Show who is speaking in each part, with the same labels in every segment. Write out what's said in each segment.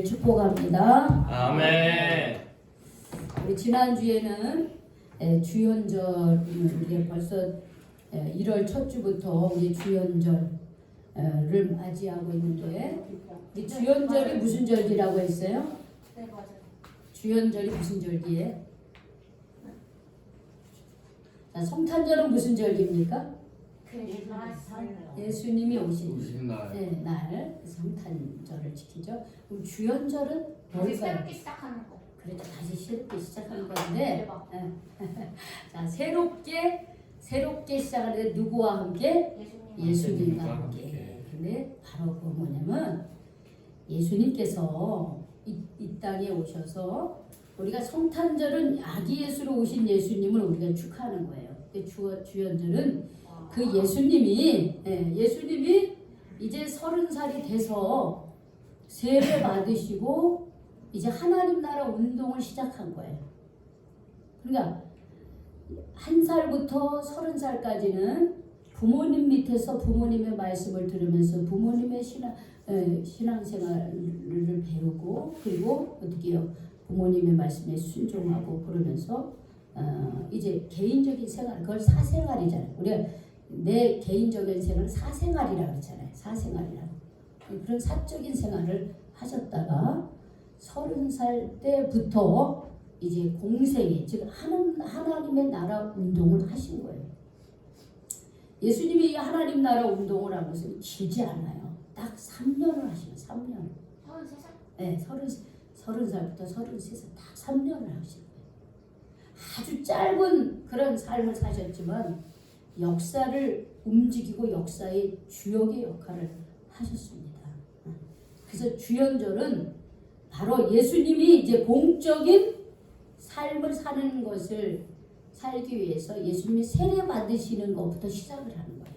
Speaker 1: 축복합니다.
Speaker 2: 아멘.
Speaker 1: 우리 지난주에는 주연절, 우리 벌써 1월 첫 주부터 우리 주연절을 맞이하고 있는데, 이 주연절이 무슨 절기라고 했어요?
Speaker 3: 네, 맞아요.
Speaker 1: 주연절이 무슨 절기에? 자, 성탄절은 무슨 절기입니까? 예수님이 오신
Speaker 2: 날.
Speaker 1: 네, 날 성탄절을 지키죠. 그럼 주연절은
Speaker 3: 다시
Speaker 1: 뭘까요?
Speaker 3: 새롭게 시작하는 거.
Speaker 1: 그렇죠. 다시 새롭게 시작하는 건데,
Speaker 3: 대박.
Speaker 1: 자, 새롭게 시작하는데 누구와 함께? 예수님과 함께. 근데 바로 그 뭐냐면 예수님께서 이 땅에 오셔서 우리가 성탄절은 아기 예수로 오신 예수님을 우리가 축하하는 거예요. 주연절은 그 예수님이 이제 30살이 돼서 세례 받으시고 이제 하나님 나라 운동을 시작한 거예요. 그러니까 1살부터 30살까지는 부모님 밑에서 부모님의 말씀을 들으면서 부모님의 신앙생활을 배우고, 그리고 어떻게 해요? 부모님의 말씀에 순종하고 그러면서 이제 개인적인 생활, 그걸 사생활이잖아요. 우리가 내 개인적인 생활을 사생활이라고 했잖아요. 사생활이라고. 그런 사적인 생활을 하셨다가 30살 때부터 이제 공생애, 즉 하나님의 나라 운동을 하신 거예요. 예수님이 하나님 나라 운동을 한 것은 길지 않아요. 딱 3년을 하시면 3년.
Speaker 3: 33살?
Speaker 1: 네, 30살부터 33살 딱 3년을 하신 거예요. 아주 짧은 그런 삶을 사셨지만 역사를 움직이고 역사의 주역의 역할을 하셨습니다. 그래서 주연절은 바로 예수님이 이제 공적인 삶을 사는 것을 살기 위해서 예수님이 세례 받으시는 것부터 시작을 하는 거예요.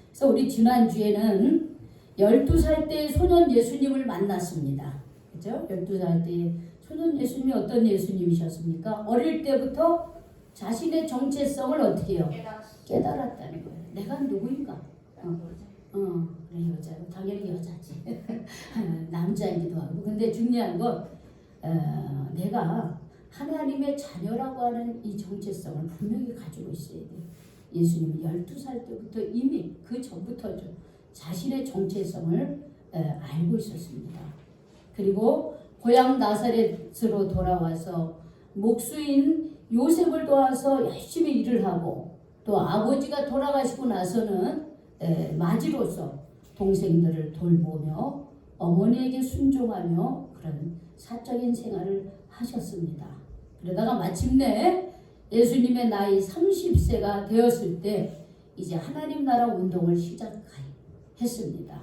Speaker 1: 그래서 우리 지난주에는 12살 때 소년 예수님을 만났습니다. 그죠? 12살 때 소년 예수님이 어떤 예수님이셨습니까? 어릴 때부터 자신의 정체성을 어떻게 해요? 깨달았다는 거예요. 내가 누구인가? 그래, 여자고 당연히 여자지. 남자이기도 하고. 근데 중요한 건 내가 하나님의 자녀라고 하는 이 정체성을 분명히 가지고 있어야 돼요. 예수님은 12살 때부터 이미 그 전부터 자신의 정체성을 알고 있었습니다. 그리고 고향 나사렛으로 돌아와서 목수인 요셉을 도와서 열심히 일을 하고, 또 아버지가 돌아가시고 나서는 마지로서 동생들을 돌보며 어머니에게 순종하며 그런 사적인 생활을 하셨습니다. 그러다가 마침내 예수님의 나이 30세가 되었을 때 이제 하나님 나라 운동을 시작했습니다.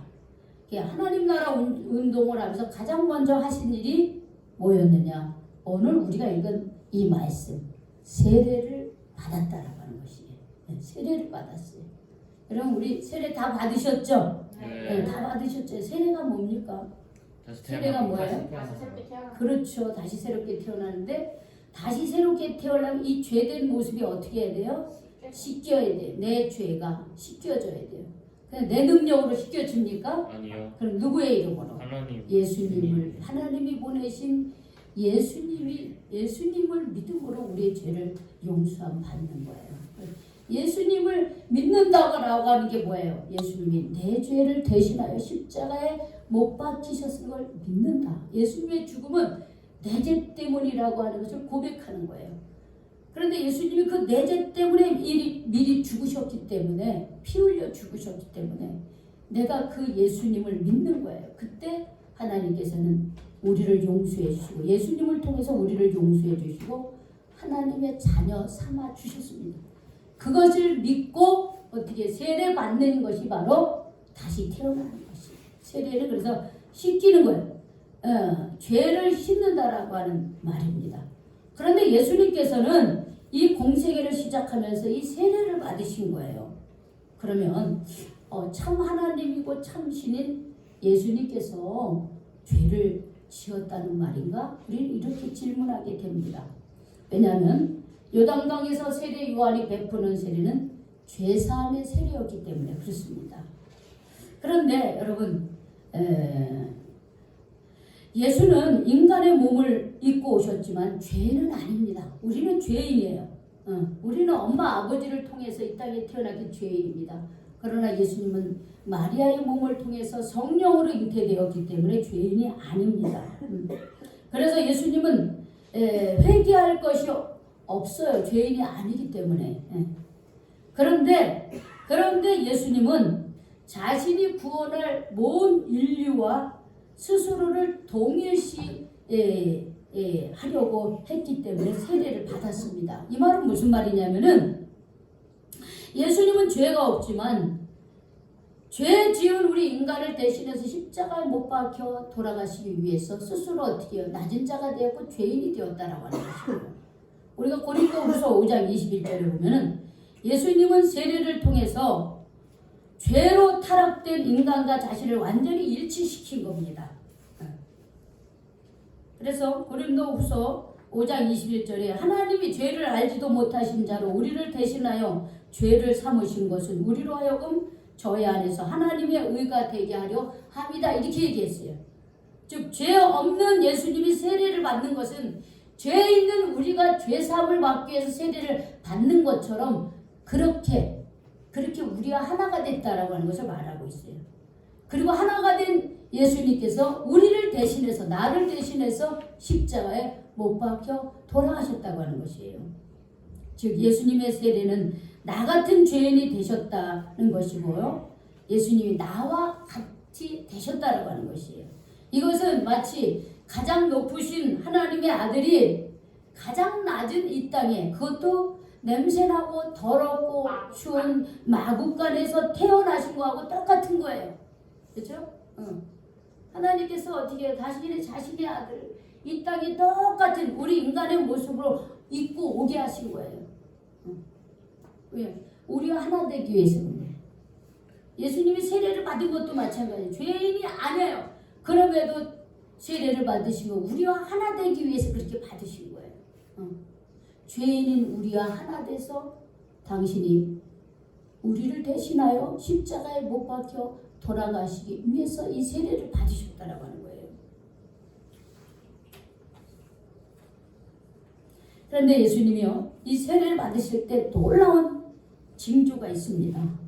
Speaker 1: 하나님 나라 운동을 하면서 가장 먼저 하신 일이 뭐였느냐? 오늘 우리가 읽은 이 말씀, 세례를 받았다라고 하는 것이에요. 세례를 받았어요. 여러분, 우리 세례 다 받으셨죠?
Speaker 2: 네.
Speaker 1: 다 받으셨죠? 세례가 뭡니까? 세례가 뭐예요?
Speaker 3: 다시 새롭게 태어나.
Speaker 1: 그렇죠. 다시 새롭게 태어나는데, 다시 새롭게 태어나면 이 죄된 모습이 어떻게 해야 돼요? 씻겨야 돼요. 내 죄가 씻겨져야 돼요. 그냥 내 능력으로 씻겨집니까?
Speaker 2: 아니요.
Speaker 1: 그럼 누구의 이름으로?
Speaker 2: 하나님.
Speaker 1: 예수님을, 하나님이 보내신 예수님을 믿음으로 우리의 죄를 용서함 받는 거예요. 예수님을 믿는다고 하는 게 뭐예요? 예수님이 내 죄를 대신하여 십자가에 못 박히셨을 걸 믿는다. 예수님의 죽음은 내 죄 때문이라고 하는 것을 고백하는 거예요. 그런데 예수님이 그 내 죄 때문에 미리 죽으셨기 때문에, 피 흘려 죽으셨기 때문에 내가 그 예수님을 믿는 거예요. 그때 하나님께서는 우리를 용서해 주시고, 예수님을 통해서 우리를 용서해 주시고 하나님의 자녀 삼아 주셨습니다. 그것을 믿고 어떻게 세례 받는 것이 바로 다시 태어나는 것이에요. 세례는 그래서 씻기는 거예요. 죄를 씻는다라고 하는 말입니다. 그런데 예수님께서는 이 공생애를 시작하면서 이 세례를 받으신 거예요. 그러면 참 하나님이고 참 신인 예수님께서 죄를 지었다는 말인가? 우리는 이렇게 질문하게 됩니다. 왜냐하면 요단강에서 세례 요한이 베푸는 세례는 죄사함의 세례였기 때문에 그렇습니다. 그런데 여러분, 예수는 인간의 몸을 입고 오셨지만 죄는 아닙니다. 우리는 죄인이에요. 우리는 엄마 아버지를 통해서 이 땅에 태어나기 죄인입니다. 그러나 예수님은 마리아의 몸을 통해서 성령으로 잉태되었기 때문에 죄인이 아닙니다. 그래서 예수님은 회개할 것이 없어요. 죄인이 아니기 때문에. 그런데 예수님은 자신이 구원할 모든 인류와 스스로를 동일시 하려고 했기 때문에 세례를 받았습니다. 이 말은 무슨 말이냐면은 예수님은 죄가 없지만 죄 지은 우리 인간을 대신해서 십자가에 못 박혀 돌아가시기 위해서 스스로 어떻게 해요? 낮은 자가 되었고 죄인이 되었다라고 하는 것이에요. 우리가 고린도후서 5장 21절에 보면은 예수님은 세례를 통해서 죄로 타락된 인간과 자신을 완전히 일치시킨 겁니다. 그래서 고린도후서 5장 21절에 하나님이 죄를 알지도 못하신 자로 우리를 대신하여 죄를 삼으신 것은 우리로 하여금 저희 안에서 하나님의 의가 되게 하려 함이다. 이렇게 얘기했어요. 즉 죄 없는 예수님이 세례를 받는 것은 죄 있는 우리가 죄 사함을 받기 위해서 세례를 받는 것처럼 그렇게 우리가 하나가 됐다라고 하는 것을 말하고 있어요. 그리고 하나가 된 예수님께서 우리를 대신해서 나를 대신해서 십자가에 못 박혀 돌아가셨다고 하는 것이에요. 즉 예수님의 세례는 나 같은 죄인이 되셨다는 것이고요. 예수님이 나와 같이 되셨다라고 하는 것이에요. 이것은 마치 가장 높으신 하나님의 아들이 가장 낮은 이 땅에 그것도 냄새나고 더럽고 추운 마국간에서 태어나신 거하고 똑같은 거예요. 그렇죠? 하나님께서 어떻게 자신의 아들 이 땅에 똑같은 우리 인간의 모습으로 입고 오게 하신 거예요. 왜? 우리와 하나 되기 위해서는. 예수님이 세례를 받은 것도 마찬가지예요. 죄인이 아니에요. 그럼에도 세례를 받으시고 우리와 하나 되기 위해서 그렇게 받으신 거예요. 죄인인 우리와 하나 돼서 당신이 우리를 대신하여 십자가에 못 박혀 돌아가시기 위해서 이 세례를 받으셨다라고 하는 거예요. 그런데 예수님이요, 이 세례를 받으실 때 놀라운 징조가 있습니다.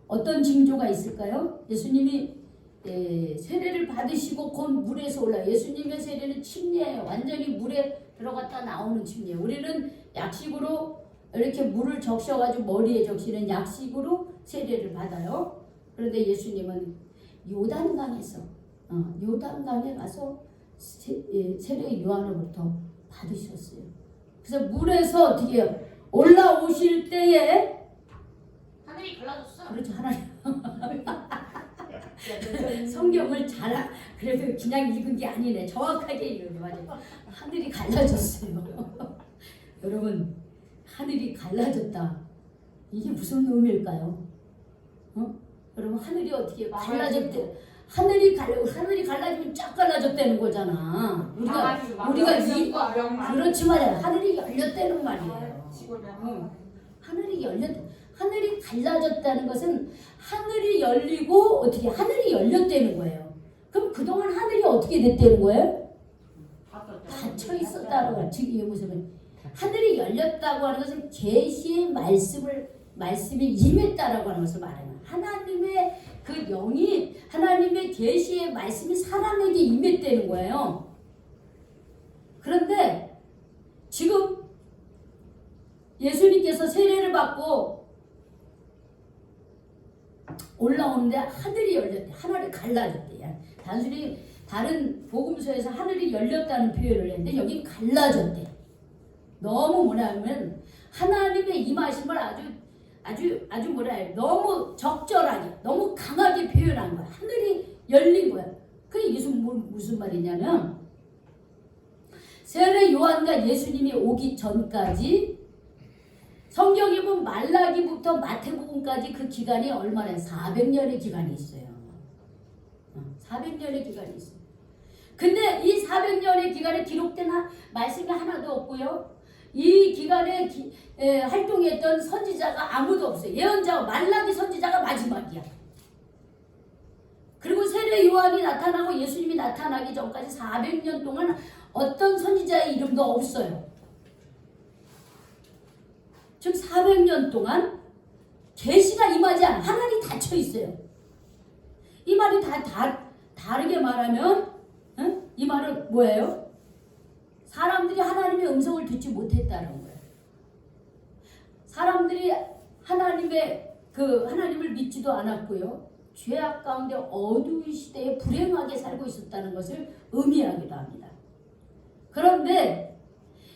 Speaker 1: 어떤 징조가 있을까요? 예수님이 세례를 받으시고 곧 물에서 올라요. 예수님의 세례는 침례예요. 완전히 물에 들어갔다 나오는 침례예요. 우리는 약식으로 이렇게 물을 적셔가지고 머리에 적시는 약식으로 세례를 받아요. 그런데 예수님은 요단강에 가서 세례 요한으로부터 받으셨어요. 그래서 물에서 어떻게 해요? 올라오실 때에
Speaker 3: 하늘이 갈라졌어.
Speaker 1: 그렇죠. 하나님 성경을 그래도 그냥 읽은 게 아니네. 정확하게 읽은 게 맞아요. 하늘이 갈라졌어요. 여러분, 하늘이 갈라졌다. 이게 무슨 의미일까요? 여러분, 하늘이 어떻게 갈라졌대? 하늘이 갈라지면 쫙 갈라졌다는 거잖아. 우리가 그렇지 말이야. 하늘이 열렸다는 말이에요. 하늘이 갈라졌다는 것은 하늘이 열리고 어떻게 하늘이 열렸다는 거예요. 그럼 그동안 하늘이 어떻게 됐다는 거예요? 닫혀 있었다는 거예요. 지금 이게 무슨 하늘이 열렸다고 하는 것은 계시의 말씀이 임했다라고 하는 것을 말해요. 하나님의 그 영이 하나님의 계시의 말씀이 사람에게 임했다는 거예요. 그런데 지금 예수님께서 세례를 받고 올라오는데 하늘이 열렸대. 하늘이 갈라졌대. 단순히 다른 복음서에서 하늘이 열렸다는 표현을 했는데 여기 갈라졌대. 너무 뭐냐면 하나님의 임하심을 아주 뭐라 해요. 너무 적절하게, 너무 강하게 표현한 거야. 하늘이 열린 거야. 그게 무슨 말이냐면 세례 요한과 예수님이 오기 전까지 성경에 보면 말라기부터 마태복음까지 그 기간이 얼마나 400년의 기간이 있어요. 400년의 기간이 있어요. 근데 이 400년의 기간에 기록된 말씀이 하나도 없고요. 이 기간에 활동했던 선지자가 아무도 없어요. 예언자 말라기 선지자가 마지막이야. 그리고 세례 요한이 나타나고 예수님이 나타나기 전까지 400년 동안 어떤 선지자의 이름도 없어요. 즉 400년 동안 계시가 임하지 않아. 하늘이 닫혀 있어요. 이 말이 다르게 말하면 이 말은 뭐예요? 사람들이 하나님의 음성을 듣지 못했다는 거예요. 사람들이 하나님을 믿지도 않았고요. 죄악 가운데 어두운 시대에 불행하게 살고 있었다는 것을 의미하기도 합니다. 그런데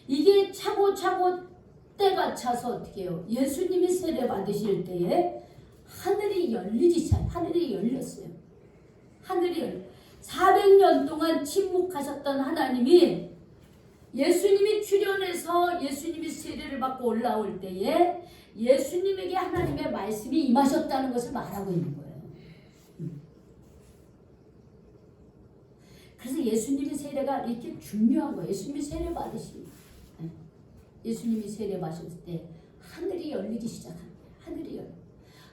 Speaker 1: 이게 차고차고 때가 차서 어떻게 해요? 예수님이 세례 받으실 때에 하늘이 열리기 시작. 하늘이 열렸어요. 하늘이 열려. 400년 동안 침묵하셨던 하나님이 예수님이 출현해서 예수님이 세례를 받고 올라올 때에 예수님에게 하나님의 말씀이 임하셨다는 것을 말하고 있는 거예요. 그래서 예수님의 세례가 이렇게 중요한 거예요. 예수님이 세례 받으십니다. 예수님이 세례 받으실 때 하늘이 열리기 시작한 거예요.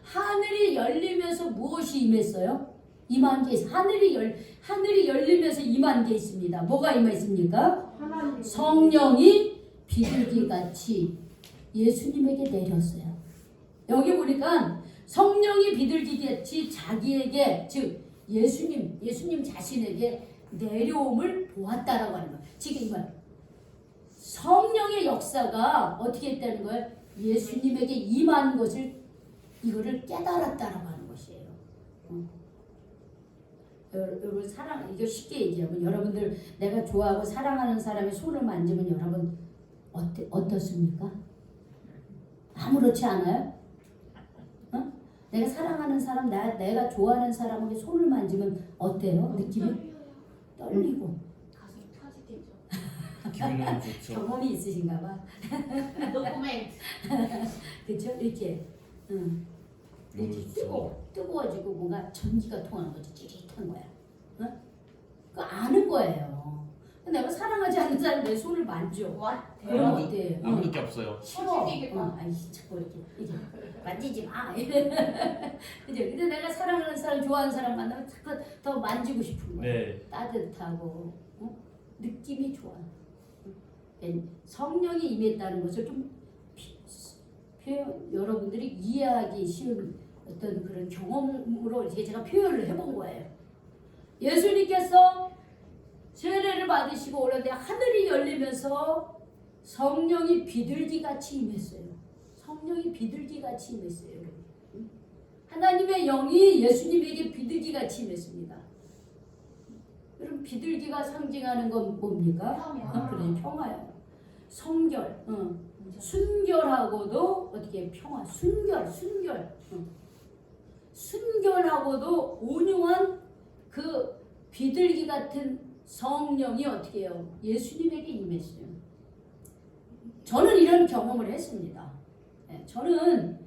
Speaker 1: 하늘이 열리면서 무엇이 임했어요? 임한 게 있어요. 하늘이 열리면서 임한 게 있습니다. 뭐가 임했습니까?
Speaker 2: 하나님.
Speaker 1: 성령이 비둘기같이 예수님에게 내렸어요. 여기 보니까 성령이 비둘기같이 자기에게, 즉 예수님 자신에게 내려옴을 보았다라고 하는 거예요. 지금 이 말, 성령의 역사가 어떻게 했다는 거예요? 예수님에게 임한 것을, 이거를 깨달았다라고 하는 것이에요. 여러분 이거 쉽게 얘기하면, 여러분들 내가 좋아하고 사랑하는 사람의 손을 만지면 여러분 어떻습니까? 아무렇지 않아요? 내가 사랑하는 사람, 내가 좋아하는 사람에게 손을 만지면 어때요? 느낌이? 떨리고.
Speaker 3: 가슴이 터지겠죠.
Speaker 4: 기분은 좋죠.
Speaker 1: 경험이 있으신가 봐.
Speaker 3: 노코멘트.
Speaker 1: 그렇죠? 이렇게.
Speaker 4: 너무 좋죠.
Speaker 1: 뜨거워지고 뭔가 전기가 통하는 거지. 찌릿한 거야. 그거 아는 거예요. 내가 사랑하지 않는 사람 내 손을 만져.
Speaker 3: 와,
Speaker 1: 그럼
Speaker 3: 대박.
Speaker 1: 어때?
Speaker 4: 아무도 게 없어요.
Speaker 1: 싫어.
Speaker 3: 터지겠다.
Speaker 1: 아이씨 자꾸 이렇게 만지지 마. 그죠? 근데 내가 사랑하는 사람, 좋아하는 사람 만나면 자꾸 더 만지고 싶은 거야.
Speaker 4: 네.
Speaker 1: 따뜻하고 느낌이 좋아. 성령이 임했다는 것을 좀 여러분들이 이해하기 쉬운 어떤 그런 경험으로 이렇게 제가 표현을 해본 거예요. 예수님께서 세례를 받으시고 오는데 하늘이 열리면서 성령이 비둘기같이 임했어요. 성령이 비둘기같이 임했어요. 하나님의 영이 예수님에게 비둘기같이 임했습니다. 여러분 비둘기가 상징하는 건 뭡니까?
Speaker 3: 평화.
Speaker 1: 그래, 평화요. 성결, 순결하고도 어떻게 평화, 순결, 순결하고도 온유한 그 비둘기 같은 성령이 어떻게 해요? 예수님에게 임했어요. 저는 이런 경험을 했습니다. 저는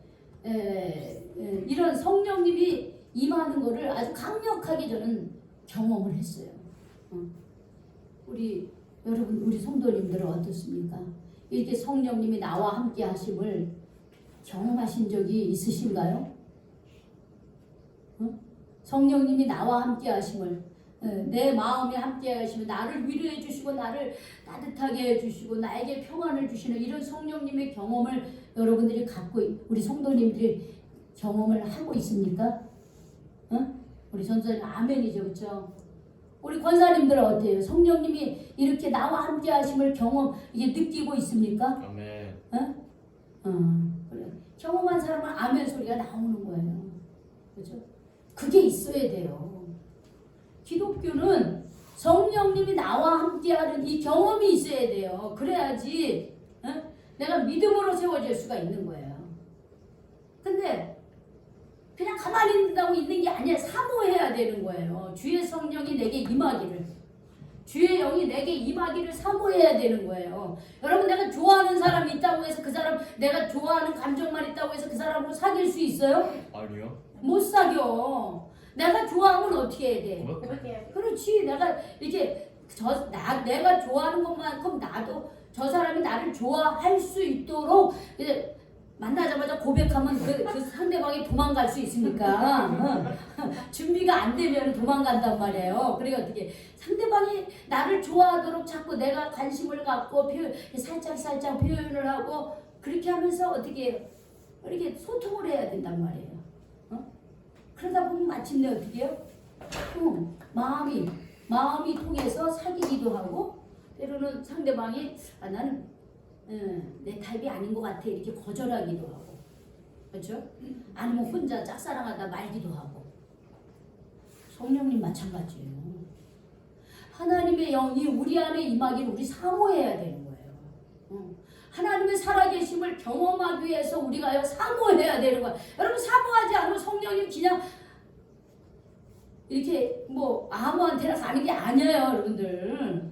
Speaker 1: 이런 성령님이 임하는 것을 아주 강력하게 저는 경험을 했어요. 여러분, 우리 성도님들은 어떻습니까? 이렇게 성령님이 나와 함께 하심을 경험하신 적이 있으신가요? 성령님이 나와 함께 하심을, 내 마음에 함께 하시면 나를 위로해 주시고 나를 따뜻하게 해주시고 나에게 평안을 주시는 이런 성령님의 경험을 여러분들이 우리 성도님들이 경험을 하고 있습니까? 우리 전사님 아멘이죠, 그렇죠? 우리 권사님들은 어때요? 성령님이 이렇게 나와 함께 하심을 이게 느끼고 있습니까?
Speaker 4: 아멘.
Speaker 1: 그래. 경험한 사람은 아멘 소리가 나오는 거예요. 그렇죠? 그게 있어야 돼요. 기독교는 성령님이 나와 함께하는 이 경험이 있어야 돼요. 그래야지 내가 믿음으로 세워질 수가 있는 거예요. 근데 그냥 가만히 있는다고 있는 게 아니라 사모해야 되는 거예요. 주의 성령이 내게 임하기를, 주의 영이 내게 임하기를 사모해야 되는 거예요. 여러분, 내가 좋아하는 사람이 있다고 해서 내가 좋아하는 감정만 있다고 해서 그 사람으로 사귈 수 있어요?
Speaker 4: 아니요.
Speaker 1: 못 사겨. 내가 좋아하면 어떻게 해야 돼?
Speaker 3: 고백해야 돼.
Speaker 1: 그렇지. 내가 이렇게 내가 좋아하는 것만큼 나도 저 사람이 나를 좋아할 수 있도록 이제 만나자마자 고백하면 그 상대방이 도망갈 수 있으니까 준비가 안 되면 도망간단 말이에요. 그래 어떻게 상대방이 나를 좋아하도록 자꾸 내가 관심을 갖고 살짝 표현을 하고 그렇게 하면서 어떻게 이렇게 소통을 해야 된단 말이에요. 그러다 보면 마침내 어떻게 해요? 마음이 통해서 사귀기도 하고 때로는 상대방이 나는 내 타입이 아닌 것 같아 이렇게 거절하기도 하고 그렇죠? 아니면 혼자 짝사랑하다 말기도 하고 성령님 마찬가지예요. 하나님의 영이 우리 안에 임하기를 우리 사모해야 되는 거예요. 하나님의 살아계심을 경험하기 위해서 우리가 사모해야 되는 거예요. 여러분 사모하지 않으면 성령님 그냥 이렇게 뭐 아무한테나 가는 게 아니에요 여러분들.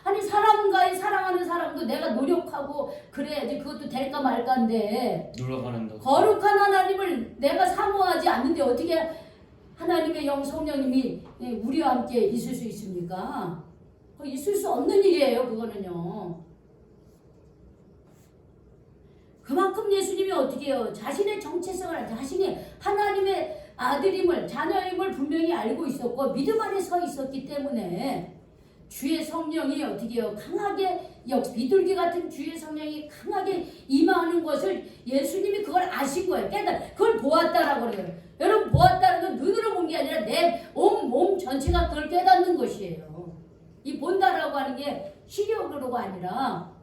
Speaker 1: 아니 사람과의 사랑하는 사람도 내가 노력하고 그래야지 그것도 될까 말까인데
Speaker 4: 놀러가는
Speaker 1: 거룩한 하나님을 내가 사모하지 않는데 어떻게 하나님의 영 성령님이 우리와 함께 있을 수 있습니까? 있을 수 없는 일이에요 그거는요. 그만큼 예수님이 어떻게 해요? 자신의 정체성을 자신이 하나님의 아들임을 자녀임을 분명히 알고 있었고 믿음 안에 서 있었기 때문에 주의 성령이 어떻게 해요? 강하게 비둘기 같은 주의 성령이 강하게 임하는 것을 예수님이 그걸 아신 거예요. 그걸 보았다라고 그래요. 여러분 보았다는 건 눈으로 본 게 아니라 내 몸 전체가 그걸 깨닫는 것이에요. 이 본다라고 하는 게 시력으로가 아니라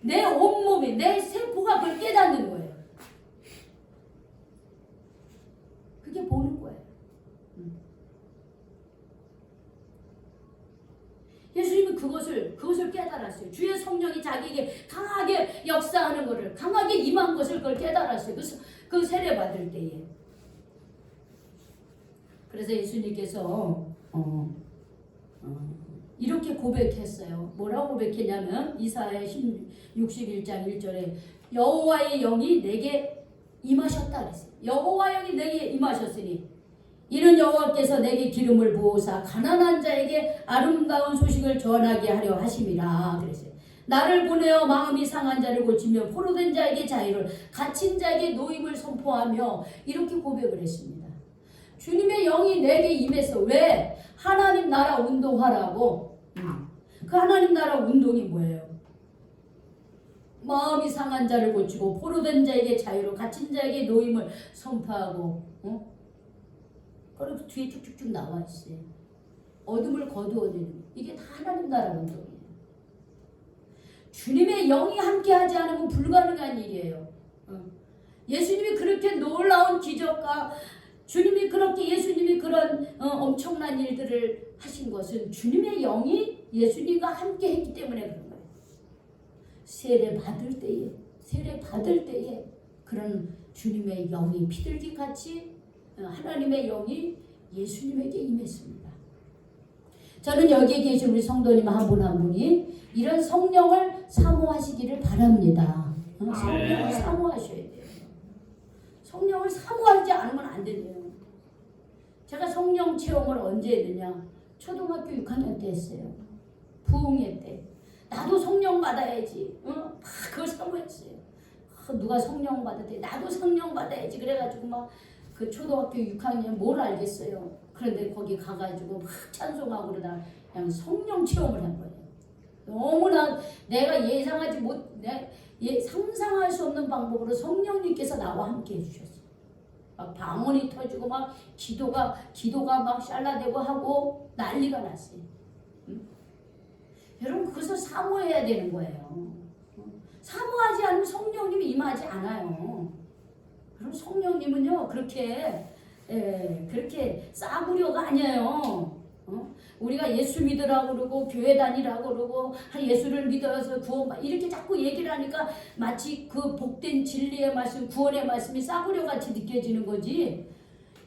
Speaker 1: 내 온몸이 내 세포가 그걸 깨닫는 거예요. 그게 보는 거예요. 예수님은 그것을 깨달았어요. 주의 성령이 자기에게 강하게 역사하는 것을 강하게 임한 것을 그걸 깨달았어요. 그 세례 받을 때에. 그래서 예수님께서 이렇게 고백했어요. 뭐라고 고백했냐면 이사야 61장 1절에 여호와의 영이 내게 임하셨다 그랬어요. 여호와의 영이 내게 임하셨으니 이는 여호와께서 내게 기름을 부으사 가난한 자에게 아름다운 소식을 전하게 하려 하심이라 그랬어요. 나를 보내어 마음이 상한 자를 고치며 포로된 자에게 자유를 갇힌 자에게 노임을 선포하며 이렇게 고백을 했습니다. 주님의 영이 내게 임해서 왜? 하나님 나라 운동하라고. 그 하나님 나라 운동이 뭐예요? 마음이 상한 자를 고치고 포로된 자에게 자유로 갇힌 자에게 노임을 선포하고 그리고 뒤에 쭉쭉쭉 나와 있어요. 어둠을 거두어내는 이게 다 하나님 나라 운동이에요. 주님의 영이 함께하지 않으면 불가능한 일이에요. 예수님이 그렇게 놀라운 기적과 예수님이 그런 엄청난 일들을 하신 것은 주님의 영이 예수님과 함께 했기 때문에 그런 거예요. 세례 받을 때에 그런 주님의 영이 비둘기같이 하나님의 영이 예수님에게 임했습니다. 저는 여기에 계신 우리 성도님 한 분 한 분이 이런 성령을 사모하시기를 바랍니다. 성령을 사모하셔야 돼요. 성령을 사모하지 않으면 안 된대요. 제가 성령 체험을 언제 했느냐? 초등학교 6학년 때 했어요. 부흥회 때. 나도 성령 받아야지. 막 그걸 사모했어요. 누가 성령 받았대. 나도 성령 받아야지. 그래가지고 막 그 초등학교 6학년 뭘 알겠어요. 그런데 거기 가가지고 막 찬송하고 그러다 그냥 성령 체험을 한 거예요. 너무나 내가 상상할 수 없는 방법으로 성령님께서 나와 함께 해주셨어요. 막 방언이 터지고 막 기도가 막 샬라되고 하고 난리가 났어요. 여러분 그것을 사모해야 되는 거예요. 사모하지 않으면 성령님이 임하지 않아요. 그럼 성령님은요 그렇게 싸구려가 아니에요. 우리가 예수 믿으라고 그러고 교회 다니라고 그러고 예수를 믿어서 구원 이렇게 자꾸 얘기를 하니까 마치 그 복된 진리의 말씀 구원의 말씀이 싸구려같이 느껴지는 거지.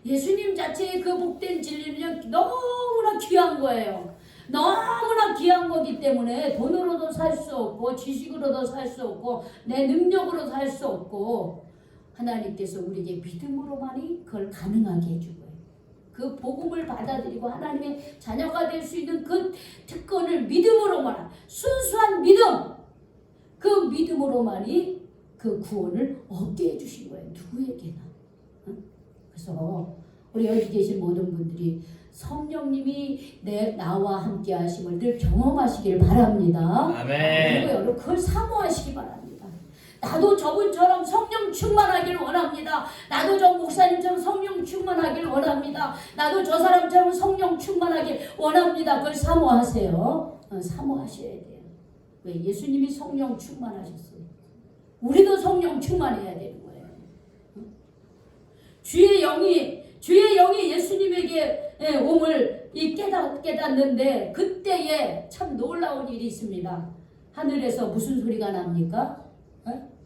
Speaker 1: 예수님 자체의 그 복된 진리는 너무나 귀한 거예요. 너무나 귀한 거기 때문에 돈으로도 살 수 없고 지식으로도 살 수 없고 내 능력으로 살 수 없고 하나님께서 우리에게 믿음으로만이 그걸 가능하게 해준 거예요. 그 복음을 받아들이고 하나님의 자녀가 될 수 있는 그 특권을 믿음으로만 순수한 믿음 그 믿음으로만이 그 구원을 얻게 해주신 거예요. 누구에게나. 그래서 우리 여기 계신 모든 분들이 성령님이 나와 함께 하심을 늘 경험하시길 바랍니다.
Speaker 4: 아멘.
Speaker 1: 그리고 여러분 그걸 사모하시기 바랍니다. 나도 저분처럼 성령 충만하길 원합니다. 나도 저 목사님처럼 성령 충만하길 원합니다. 나도 저 사람처럼 성령 충만하길 원합니다. 그걸 사모하세요. 사모하셔야 돼요. 왜? 예수님이 성령 충만하셨어요. 우리도 성령 충만해야 되는 거예요. 주의 영이 예수님에게 옴을 깨닫는데 그때에 참 놀라운 일이 있습니다. 하늘에서 무슨 소리가 납니까?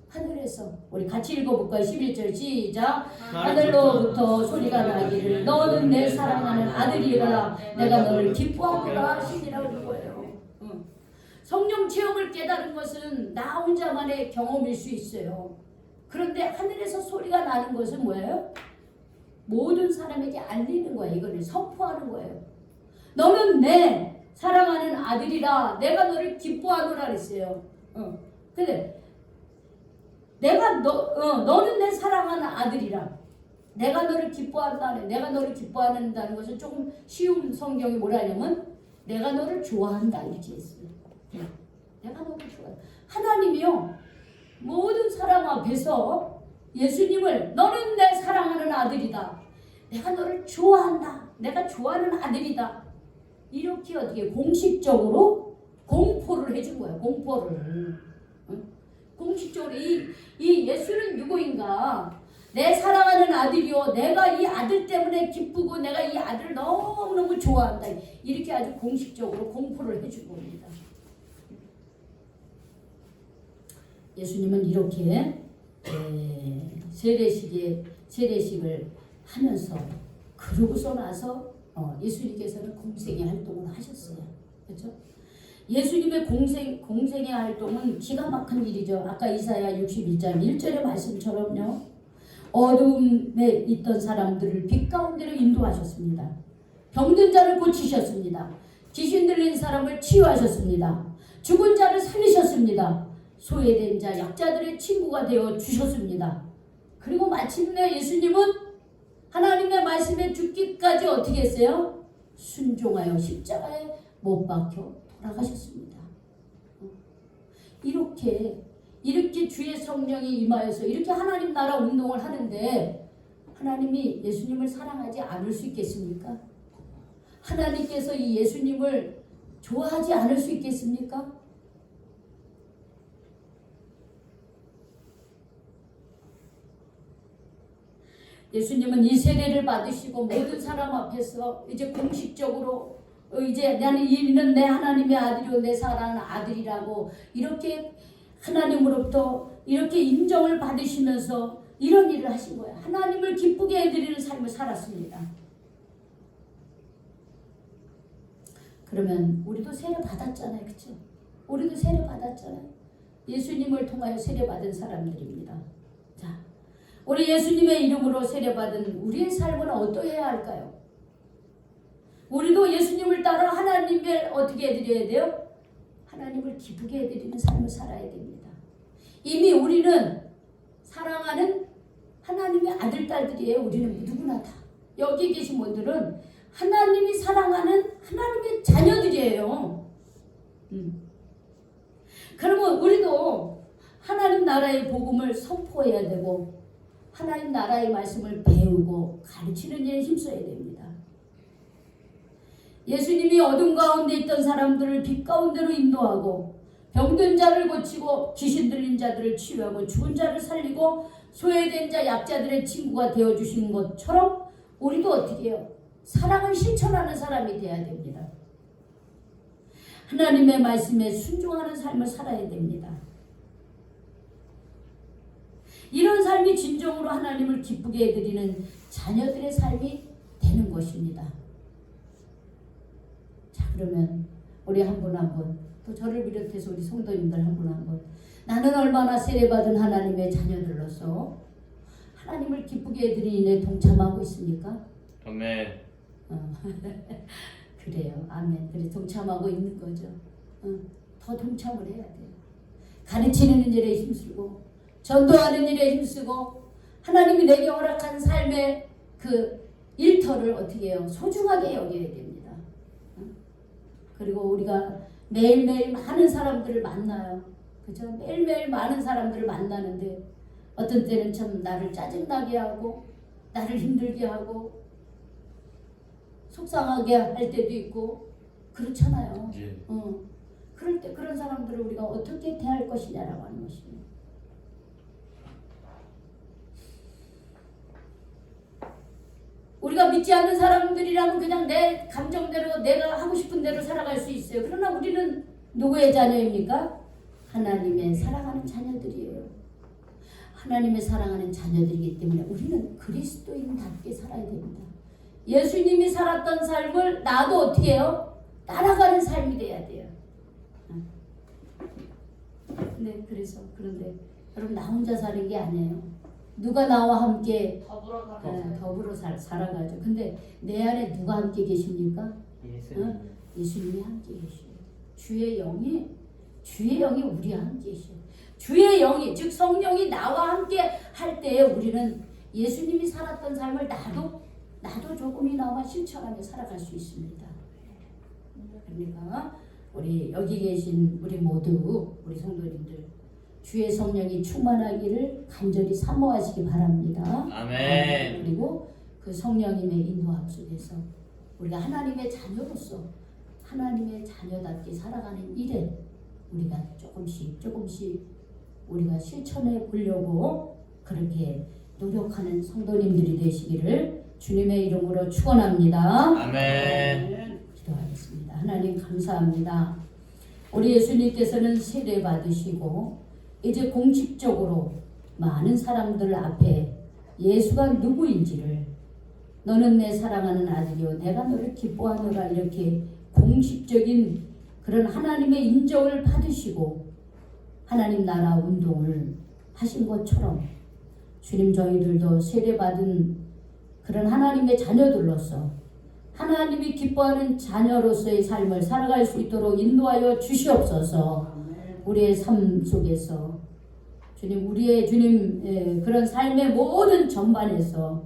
Speaker 1: 하늘에서 우리 같이 읽어볼까요? 11절 시작. 하늘로부터 소리가 나기를 너는 내 사랑하는 아들이라 내가 너를 기뻐하노라 하시니라 그런 거예요. 성령 체험을 깨달은 것은 나 혼자만의 경험일 수 있어요. 그런데 하늘에서 소리가 나는 것은 뭐예요? 모든 사람에게 알리는 거예요. 이거를 선포하는 거예요. 너는 내 사랑하는 아들이라 내가 너를 기뻐하노라 그랬어요. 근데 너는 내 사랑하는 아들이라 내가 너를 기뻐한다는, 내가 너를 기뻐한다는 것은 조금 쉬운 성경이 뭐라냐면 내가 너를 좋아한다 이렇게 했어요. 내가 너를 좋아해. 하나님이요 모든 사람 앞에서 예수님을 너는 내 사랑하는 아들이다. 내가 너를 좋아한다. 내가 좋아하는 아들이다. 이렇게 어떻게 공식적으로 공포를 해준 거예요. 공포를. 공식적으로 이 예수는 누구인가? 내 사랑하는 아들이요. 내가 이 아들 때문에 기쁘고 내가 이 아들을 너무너무 좋아한다. 이렇게 아주 공식적으로 공포를 해준 겁니다. 예수님은 이렇게 세례식을 하면서 그러고서 나서 예수님께서는 공생의 활동을 하셨어요. 그렇죠? 예수님의 공생의 활동은 기가 막힌 일이죠. 아까 이사야 61장 1절의 말씀처럼요. 어둠에 있던 사람들을 빛 가운데로 인도하셨습니다. 병든 자를 고치셨습니다. 귀신 들린 사람을 치유하셨습니다. 죽은 자를 살리셨습니다. 소외된 자, 약자들의 친구가 되어 주셨습니다. 그리고 마침내 예수님은 하나님의 말씀에 죽기까지 어떻게 했어요? 순종하여 십자가에 못 박혀 돌아가셨습니다. 이렇게 주의 성령이 임하여서 이렇게 하나님 나라 운동을 하는데 하나님이 예수님을 사랑하지 않을 수 있겠습니까? 하나님께서 이 예수님을 좋아하지 않을 수 있겠습니까? 예수님은 이 세례를 받으시고 모든 사람 앞에서 이제 공식적으로 이제 나는 이는 내 하나님의 아들이요 내 사랑하는 아들이라고 이렇게 하나님으로부터 이렇게 인정을 받으시면서 이런 일을 하신 거예요. 하나님을 기쁘게 해드리는 삶을 살았습니다. 그러면 우리도 세례 받았잖아요. 그렇죠? 우리도 세례 받았잖아요. 예수님을 통하여 세례 받은 사람들입니다. 자, 우리 예수님의 이름으로 세례 받은 우리의 삶은 어떠해야 할까요? 우리도 예수님을 따라 하나님을 어떻게 해드려야 돼요? 하나님을 기쁘게 해드리는 삶을 살아야 됩니다. 이미 우리는 사랑하는 하나님의 아들, 딸들이에요. 우리는 누구나 다. 여기 계신 분들은 하나님이 사랑하는 하나님의 자녀들이에요. 그러면 우리도 하나님 나라의 복음을 선포해야 되고 하나님 나라의 말씀을 배우고 가르치는 일에 힘써야 됩니다. 예수님이 어둠 가운데 있던 사람들을 빛 가운데로 인도하고 병든 자를 고치고 귀신 들린 자들을 치유하고 죽은 자를 살리고 소외된 자 약자들의 친구가 되어주신 것처럼 우리도 어떻게 해요? 사랑을 실천하는 사람이 되어야 됩니다. 하나님의 말씀에 순종하는 삶을 살아야 됩니다. 이런 삶이 진정으로 하나님을 기쁘게 해드리는 자녀들의 삶이 되는 것입니다. 자, 그러면 우리 한 분 한 분, 또 저를 비롯해서 우리 성도님들 한 분 한 분, 나는 얼마나 세례받은 하나님의 자녀들로서 하나님을 기쁘게 해드리는 일에 동참하고 있습니까?
Speaker 4: 아멘.
Speaker 1: 그래요. 아멘. 그래 동참하고 있는 거죠. 더 동참을 해야 돼요. 가르치는 일에 힘쓰고 전도하는 일에 힘쓰고 하나님이 내게 허락한 삶의 그 일터를 어떻게 해요? 소중하게 여겨야 됩니다. 그리고 우리가 매일매일 많은 사람들을 만나요. 그죠? 매일매일 많은 사람들을 만나는데 어떤 때는 참 나를 짜증나게 하고 나를 힘들게 하고 속상하게 할 때도 있고 그렇잖아요.
Speaker 4: 예.
Speaker 1: 그럴 때 그런 사람들을 우리가 어떻게 대할 것이냐라고 하는 것입니다. 우리가 믿지 않는 사람들이라면 그냥 내 감정대로 내가 하고 싶은 대로 살아갈 수 있어요. 그러나 우리는 누구의 자녀입니까? 하나님의 사랑하는 자녀들이에요. 하나님의 사랑하는 자녀들이기 때문에 우리는 그리스도인답게 살아야 됩니다. 예수님이 살았던 삶을 나도 어떻게 해요? 따라가는 삶이 돼야 돼요. 네, 그런데 여러분 나 혼자 사는 게 아니에요. 누가 나와 함께 더불어 살아가죠. 근데 내 안에 누가 함께 계십니까? 예수님이 함께 계셔요. 주의 영이 우리와 함께 계셔요. 주의 영이 즉 성령이 나와 함께 할 때에 우리는 예수님이 살았던 삶을 나도 조금이나마 실천하며 살아갈 수 있습니다. 그러니까 우리 여기 계신 우리 모두 우리 성도님들 주의 성령이 충만하기를 간절히 사모하시기 바랍니다.
Speaker 4: 아멘.
Speaker 1: 그리고 그 성령님의 인도함 속에서 우리가 하나님의 자녀로서 하나님의 자녀답게 살아가는 일에 우리가 조금씩 우리가 실천해 보려고 그렇게 노력하는 성도님들이 되시기를 주님의 이름으로 축원합니다.
Speaker 4: 아멘.
Speaker 1: 기도하겠습니다. 하나님 감사합니다. 우리 예수님께서는 세례 받으시고 이제 공식적으로 많은 사람들 앞에 예수가 누구인지를 너는 내 사랑하는 아들이요 내가 너를 기뻐하노라 이렇게 공식적인 그런 하나님의 인정을 받으시고 하나님 나라 운동을 하신 것처럼 주님 저희들도 세례받은 그런 하나님의 자녀들로서 하나님이 기뻐하는 자녀로서의 삶을 살아갈 수 있도록 인도하여 주시옵소서. 우리의 삶 속에서 주님 우리의 주님 그런 삶의 모든 전반에서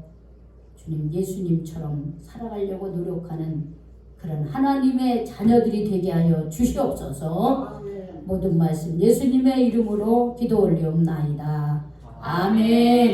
Speaker 1: 주님 예수님처럼 살아가려고 노력하는 그런 하나님의 자녀들이 되게 하여 주시옵소서. 모든 말씀 예수님의 이름으로 기도 올리옵나이다. 아멘.